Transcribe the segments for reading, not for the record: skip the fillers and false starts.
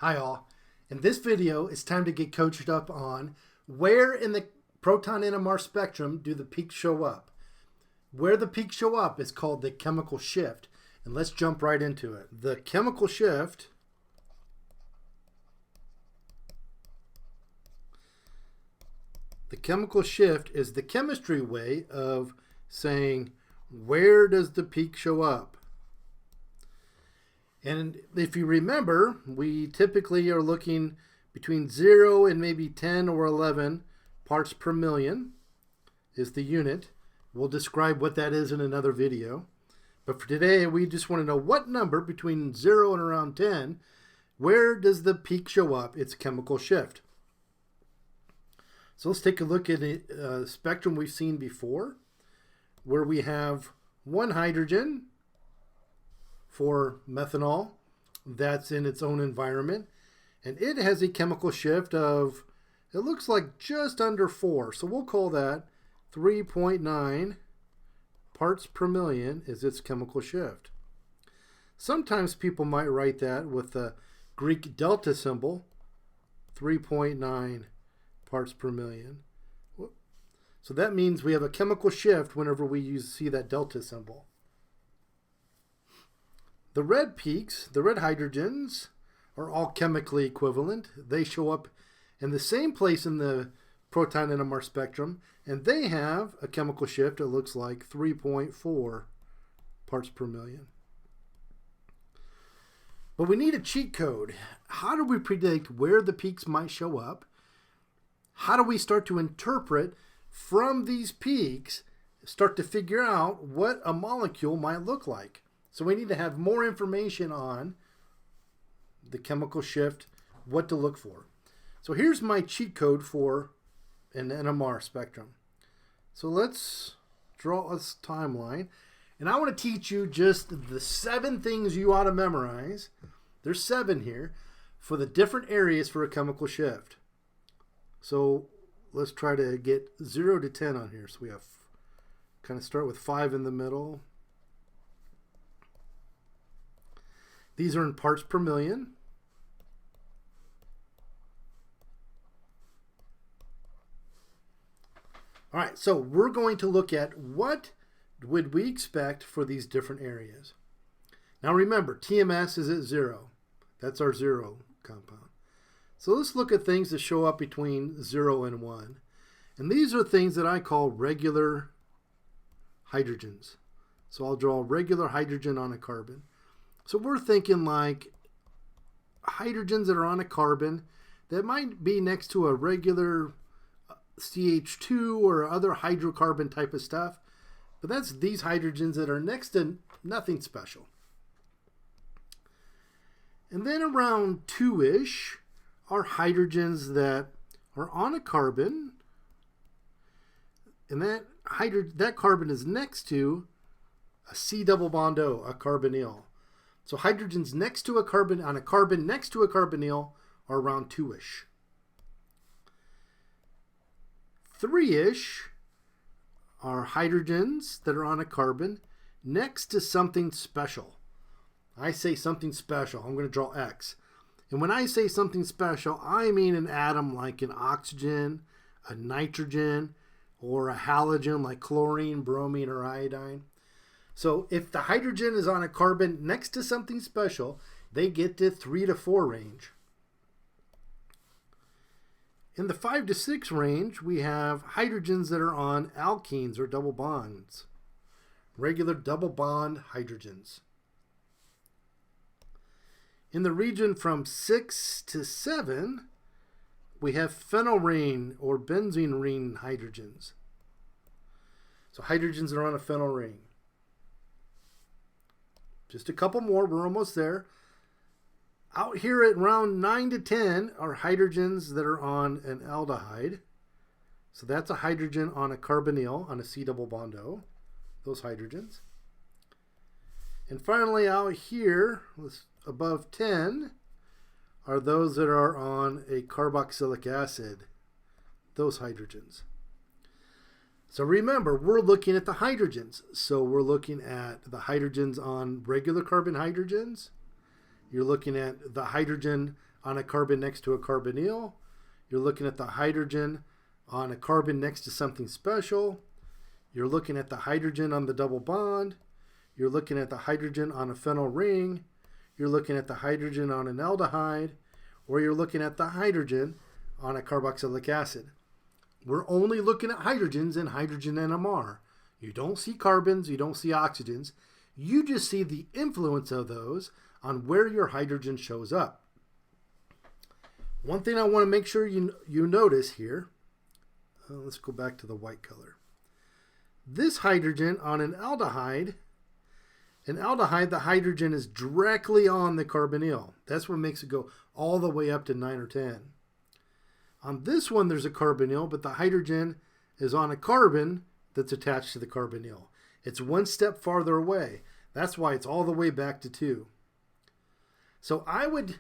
Hi all. In this video, it's time to get coached up on where in the proton NMR spectrum do the peaks show up. Where the peaks show up is called the chemical shift. And let's jump right into it. The chemical shift is the chemistry way of saying where does the peak show up. And if you remember, we typically are looking between 0 and maybe 10 or 11 parts per million is the unit. We'll describe what that is in another video. But for today, we just want to know what number between 0 and around 10, where does the peak show up? It's chemical shift. So let's take a look at a spectrum we've seen before, where we have one hydrogen for methanol that's in its own environment, and it has a chemical shift of, it looks like just under 4, so we'll call that 3.9 parts per million is its chemical shift. Sometimes people might write that with the Greek delta symbol, 3.9 parts per million. So that means we have a chemical shift whenever we see that delta symbol. The red peaks, the red hydrogens, are all chemically equivalent. They show up in the same place in the proton NMR spectrum, and they have a chemical shift that looks like 3.4 parts per million. But we need a cheat code. How do we predict where the peaks might show up? How do we start to interpret from these peaks, start to figure out what a molecule might look like? So we need to have more information on the chemical shift, what to look for. So here's my cheat code for an NMR spectrum. So let's draw a timeline. And I want to teach you just the 7 things you ought to memorize. There's 7 here for the different areas for a chemical shift. So let's try to get 0 to 10 on here. So we have kind of start with 5 in the middle. These are in parts per million. All right, so we're going to look at what would we expect for these different areas. Now remember, TMS is at 0. That's our 0 compound. So let's look at things that show up between 0 and 1. And these are things that I call regular hydrogens. So I'll draw a regular hydrogen on a carbon. So we're thinking like hydrogens that are on a carbon that might be next to a regular CH2 or other hydrocarbon type of stuff. But that's these hydrogens that are next to nothing special. And then around 2-ish are hydrogens that are on a carbon. And that carbon is next to a C double bond O, a carbonyl. So hydrogens next to a carbon, on a carbon next to a carbonyl, are around 2-ish. 3-ish are hydrogens that are on a carbon next to something special. I say something special. I'm going to draw X. And when I say something special, I mean an atom like an oxygen, a nitrogen, or a halogen like chlorine, bromine, or iodine. So if the hydrogen is on a carbon next to something special, they get to 3 to 4 range. In the 5 to 6 range, we have hydrogens that are on alkenes or double bonds. Regular double bond hydrogens. In the region from 6 to 7, we have phenylene or benzene ring hydrogens. So hydrogens that are on a phenyl ring. Just a couple more, we're almost there. Out here at around 9 to 10 are hydrogens that are on an aldehyde. So that's a hydrogen on a carbonyl on a C double bond O, those hydrogens. And finally out here, above 10, are those that are on a carboxylic acid, those hydrogens. So remember, we're looking at the hydrogens. So we're looking at the hydrogens on regular carbon hydrogens. You're looking at the hydrogen on a carbon next to a carbonyl. You're looking at the hydrogen on a carbon next to something special. You're looking at the hydrogen on the double bond. You're looking at the hydrogen on a phenyl ring. You're looking at the hydrogen on an aldehyde. Or you're looking at the hydrogen on a carboxylic acid. We're only looking at hydrogens in hydrogen NMR. You don't see carbons, you don't see oxygens. You just see the influence of those on where your hydrogen shows up. One thing I want to make sure you notice here, let's go back to the white color. This hydrogen on an aldehyde, the hydrogen is directly on the carbonyl. That's what makes it go all the way up to 9 or 10. On this one, there's a carbonyl, but the hydrogen is on a carbon that's attached to the carbonyl. It's one step farther away. That's why it's all the way back to 2. So I would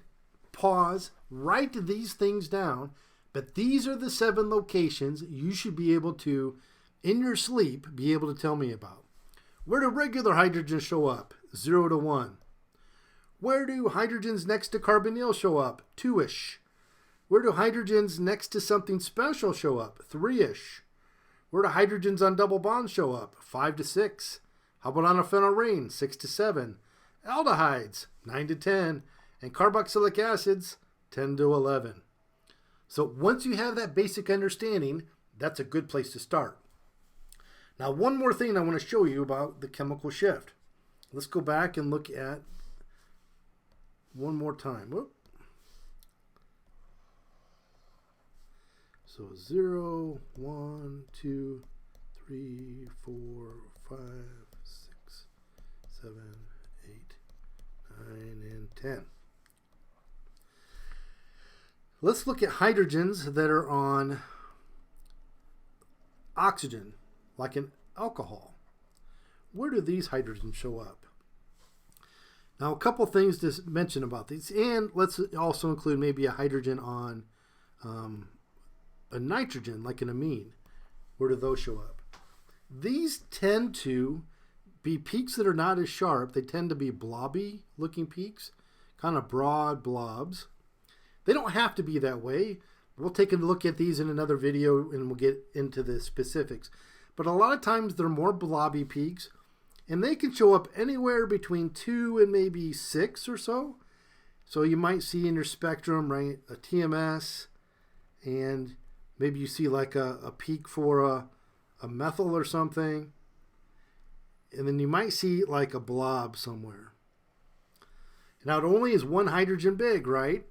pause, write these things down, but these are the 7 locations you should be able to, in your sleep, be able to tell me about. Where do regular hydrogens show up? 0 to 1. Where do hydrogens next to carbonyl show up? 2-ish. Where do hydrogens next to something special show up? 3-ish. Where do hydrogens on double bonds show up? 5 to 6. How about on a phenyl ring? 6 to 7. Aldehydes, 9 to 10. And carboxylic acids, 10 to 11. So once you have that basic understanding, that's a good place to start. Now, one more thing I want to show you about the chemical shift. Let's go back and look at one more time. Whoop. So 0, 1, 2, 3, 4, 5, 6, 7, 8, 9, and 10. Let's look at hydrogens that are on oxygen, like an alcohol. Where do these hydrogens show up? Now, a couple things to mention about these, and let's also include maybe a hydrogen on a nitrogen, like an amine. Where do those show up? These tend to be peaks that are not as sharp. They tend to be blobby looking peaks, kind of broad blobs. They don't have to be that way. We'll take a look at these in another video and we'll get into the specifics. But a lot of times they're more blobby peaks, and they can show up anywhere between 2 and maybe 6 or so. So you might see in your spectrum, right, a TMS, and maybe you see like a peak for a methyl or something. And then you might see like a blob somewhere. Now it only is one hydrogen big, right?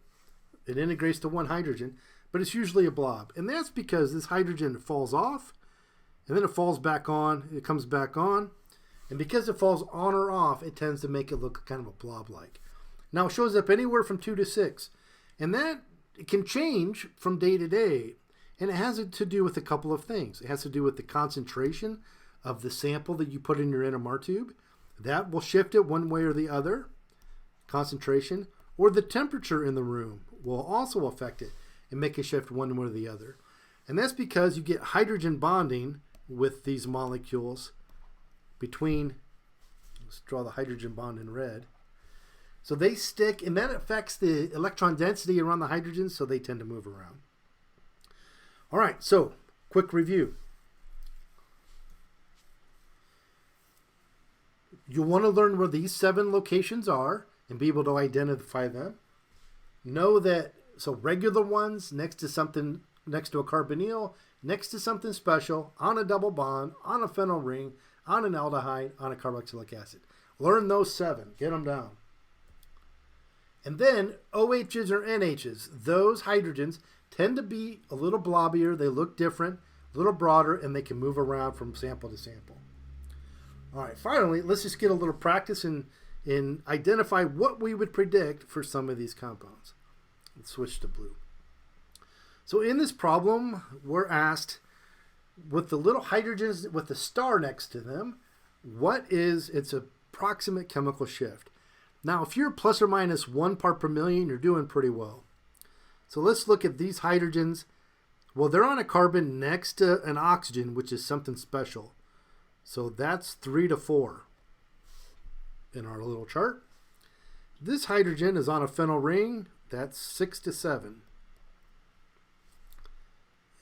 It integrates to one hydrogen, but it's usually a blob. And that's because this hydrogen falls off, and then it falls back on, it comes back on. And because it falls on or off, it tends to make it look kind of a blob-like. Now it shows up anywhere from 2 to 6. And that it can change from day to day. And it has to do with a couple of things. It has to do with the concentration of the sample that you put in your NMR tube. That will shift it one way or the other, concentration. Or the temperature in the room will also affect it and make it shift one way or the other. And that's because you get hydrogen bonding with these molecules between, let's draw the hydrogen bond in red. So they stick, and that affects the electron density around the hydrogens, so they tend to move around. All right, so quick review. You'll want to learn where these 7 locations are and be able to identify them. Know that, so regular ones next to something, next to a carbonyl, next to something special, on a double bond, on a phenyl ring, on an aldehyde, on a carboxylic acid. Learn those 7. Get them down. And then OHs or NHs, those hydrogens tend to be a little blobbier. They look different, a little broader, and they can move around from sample to sample. All right, finally, let's just get a little practice and identify what we would predict for some of these compounds. Let's switch to blue. So in this problem, we're asked, with the little hydrogens with the star next to them, what is its approximate chemical shift? Now, if you're plus or minus 1 part per million, you're doing pretty well. So let's look at these hydrogens. Well, they're on a carbon next to an oxygen, which is something special. So that's 3 to 4 in our little chart. This hydrogen is on a phenyl ring That's 6 to 7.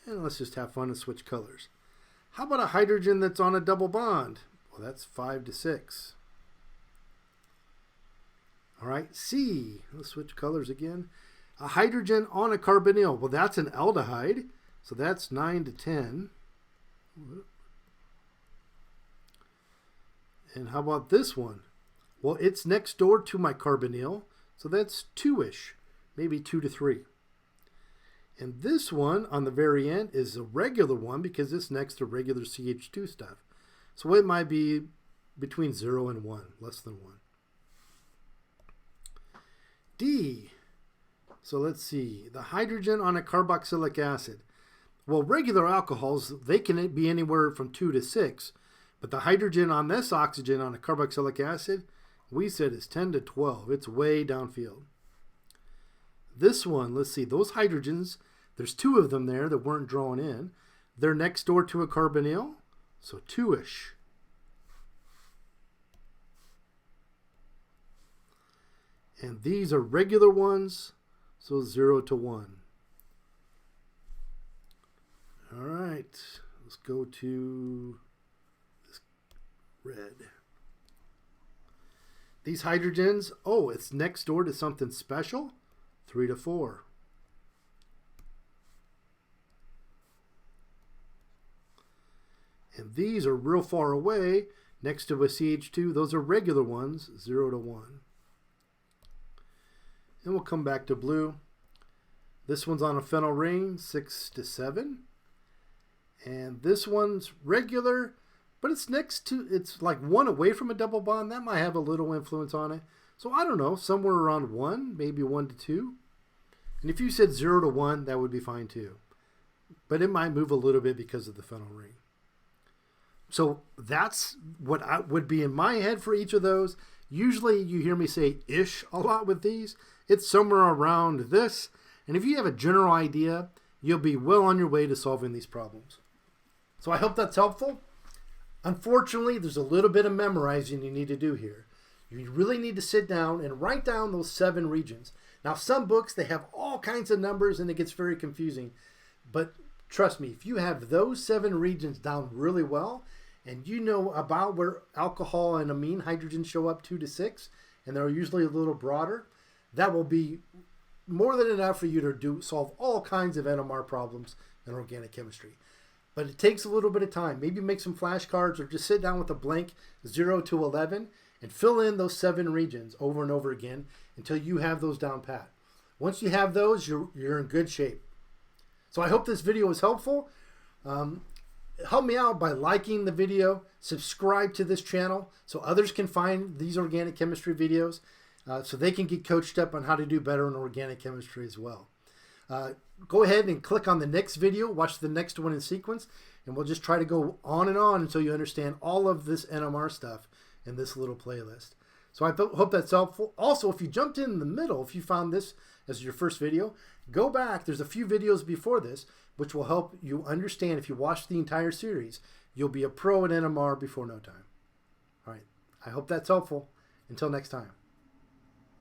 And let's just have fun and switch colors. How about a hydrogen that's on a double bond? Well, that's 5 to 6. All right, C. Let's switch colors again. A hydrogen on a carbonyl. Well, that's an aldehyde. So that's 9 to 10. And how about this one? Well, it's next door to my carbonyl. So that's 2-ish, maybe 2 to 3. And this one on the very end is a regular one because it's next to regular CH2 stuff. So it might be between 0 and 1, less than 1. D. So let's see. The hydrogen on a carboxylic acid. Well, regular alcohols, they can be anywhere from 2 to 6. But the hydrogen on this oxygen on a carboxylic acid, we said is 10 to 12. It's way downfield. This one, let's see. Those hydrogens, there's 2 of them there that weren't drawn in. They're next door to a carbonyl, so 2-ish. And these are regular ones, so 0 to 1. All right, let's go to this red. These hydrogens, oh, it's next door to something special, 3 to 4. And these are real far away, next to a CH2. Those are regular ones, 0 to 1. And we'll come back to blue. This one's on a phenyl ring, 6 to 7. And this one's regular, but it's next to, it's like 1 away from a double bond. That might have a little influence on it. So I don't know, somewhere around 1, maybe 1 to 2. And if you said 0 to 1, that would be fine too. But it might move a little bit because of the phenyl ring. So that's what I would be in my head for each of those. Usually you hear me say ish a lot with these. It's somewhere around this. And if you have a general idea, you'll be well on your way to solving these problems. So I hope that's helpful. Unfortunately, there's a little bit of memorizing you need to do here. You really need to sit down and write down those 7 regions. Now, some books, they have all kinds of numbers and it gets very confusing. But trust me, if you have those 7 regions down really well, and you know about where alcohol and amine hydrogens show up 2 to 6, and they're usually a little broader, that will be more than enough for you to solve all kinds of NMR problems in organic chemistry. But it takes a little bit of time. Maybe make some flashcards or just sit down with a blank 0 to 11 and fill in those 7 regions over and over again until you have those down pat. Once you have those, you're in good shape. So I hope this video was helpful. Help me out by liking the video, subscribe to this channel so others can find these organic chemistry videos so they can get coached up on how to do better in organic chemistry as well. Go ahead and click on the next video, watch the next one in sequence, and we'll just try to go on and on until you understand all of this NMR stuff in this little playlist. So I hope that's helpful. Also, if you jumped in the middle, if you found this as your first video, go back. There's a few videos before this which will help you understand. If you watch the entire series, you'll be a pro at NMR before no time. All right. I hope that's helpful. Until next time.